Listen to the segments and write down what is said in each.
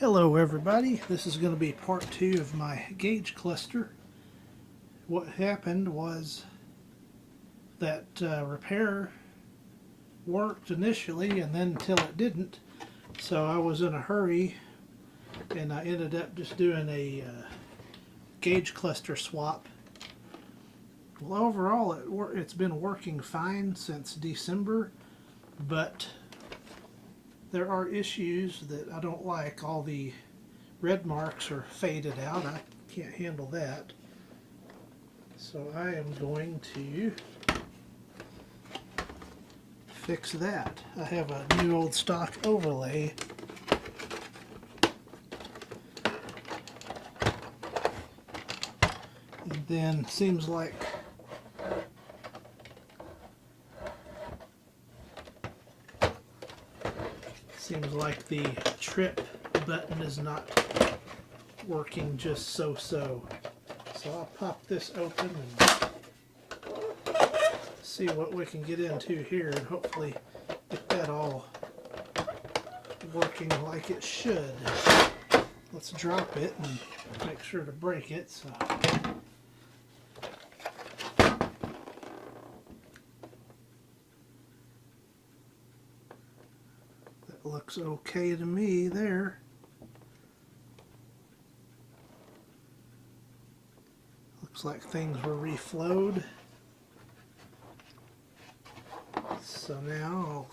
Hello everybody, this is going to be part 2 of my gauge cluster. What happened was that repair worked initially and then until it didn't, so I was in a hurry and I ended up just doing a gauge cluster swap. Well, overall it's been working fine since December, but there are issues that I don't like. All the red marks are faded out. I can't handle that. So I am going to fix that. I have a new old stock overlay. And then seems like the trip button is not working just so. So I'll pop this open and see what we can get into here and hopefully get that all working like it should. Let's drop it and make sure to break it. So that looks okay to me there. Looks like things were reflowed. So now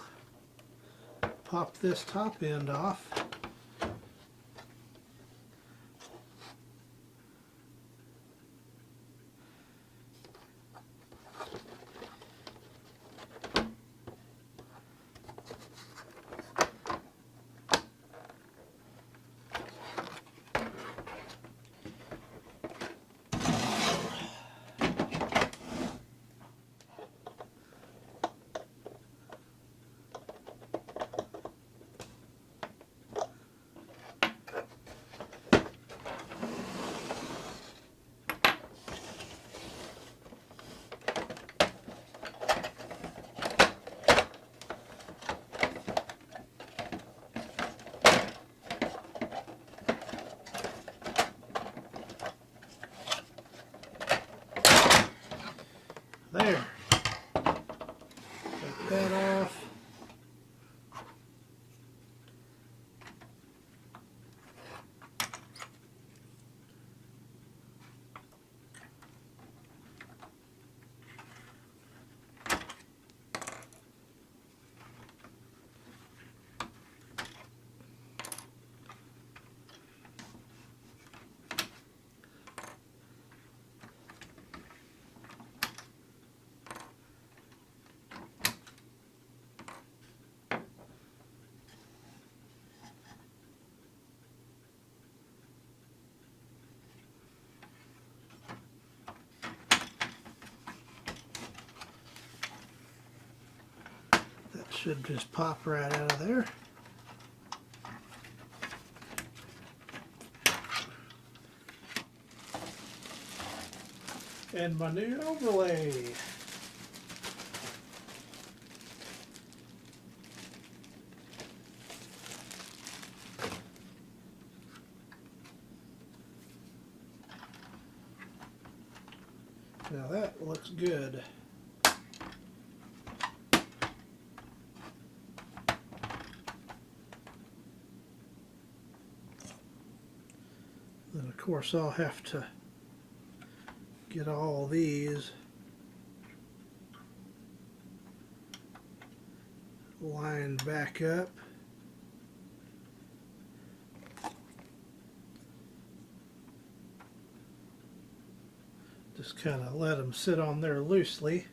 I'll pop this top end off. There. Take that off. Should just pop right out of there. And my new overlay. Now that looks good. Then of course I'll have to get all these lined back up. Just kind of let them sit on there loosely.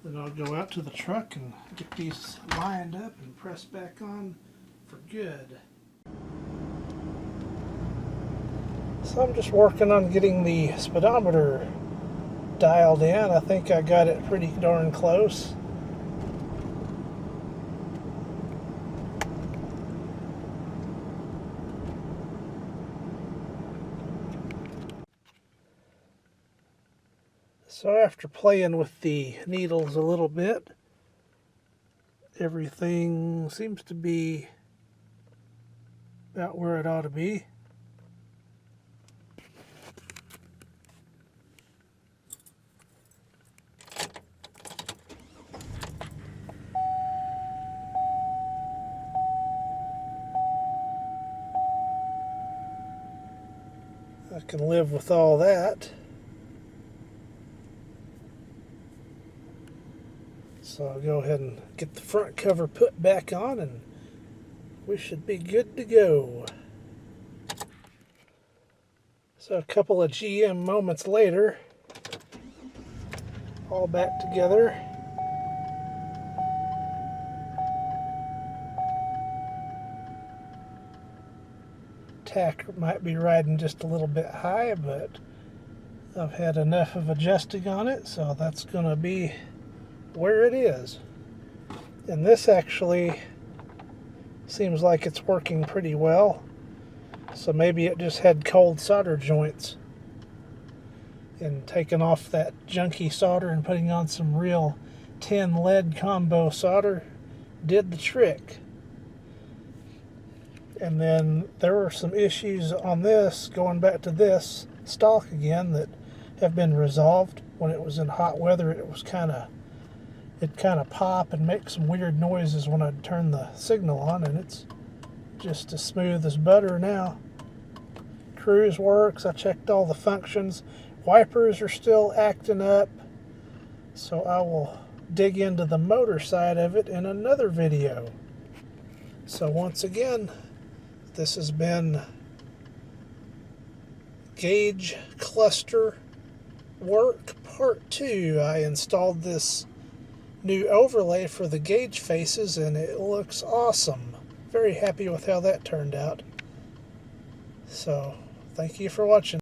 Then I'll go out to the truck and get these lined up and press back on for good. So I'm just working on getting the speedometer dialed in. I think I got it pretty darn close. So after playing with the needles a little bit, everything seems to be about where it ought to be. I can live with all that. So I'll go ahead and get the front cover put back on and we should be good to go. So a couple of GM moments later, all back together. Tack might be riding just a little bit high, but I've had enough of adjusting on it, so that's going to be where it is. And this actually seems like it's working pretty well. So maybe it just had cold solder joints, and taking off that junky solder and putting on some real tin lead combo solder did the trick. And then there were some issues on this, going back to this stock again, that have been resolved. When it was in hot weather, it'd kind of pop and make some weird noises when I'd turn the signal on, and it's just as smooth as butter now. Cruise works. I checked all the functions. Wipers are still acting up, so I will dig into the motor side of it in another video. So once again, this has been gauge cluster work part 2. I installed this new overlay for the gauge faces and it looks awesome. Very happy with how that turned out. So thank you for watching.